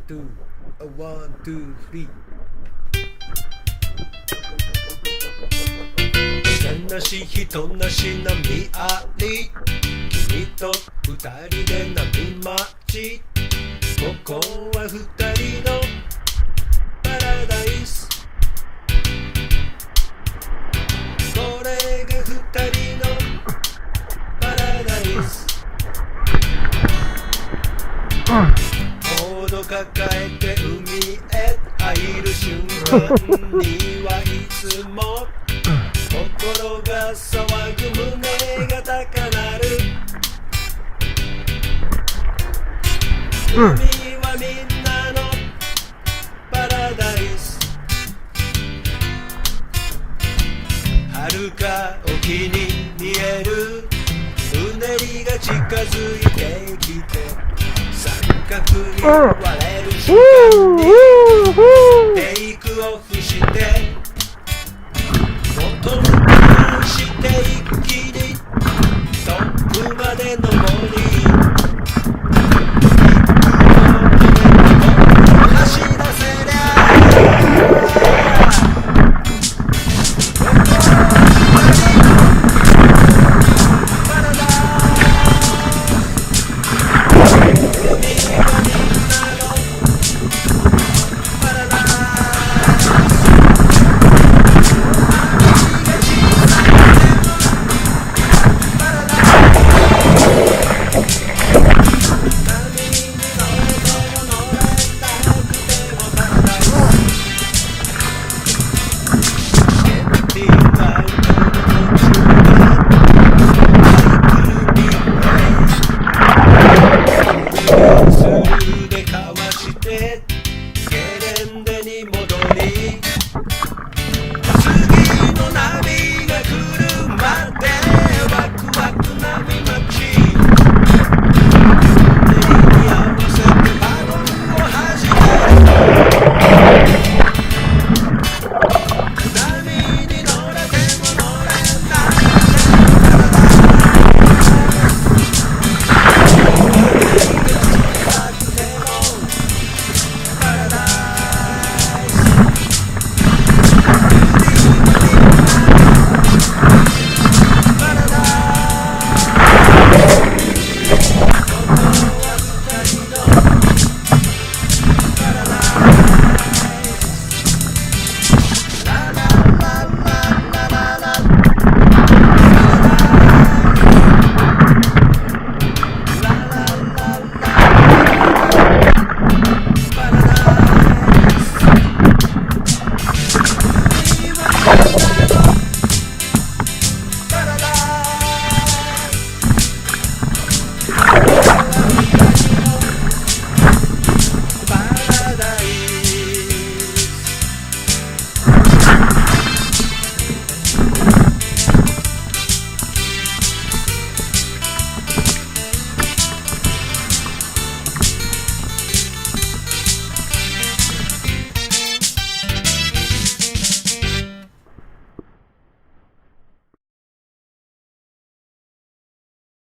two, one, two, three. なし人なしなみあり君と二人で波待ちここは二人のパラダイスこれが二人のパラダイスボード抱えて海へ入る瞬間にはいつも心が騒ぐ胸が高鳴る海はみんなのパラダイス遥か沖に見えるうねりが近づいてきて三角に割れる瞬間にテイクオフしてボトムして一気にトップまでの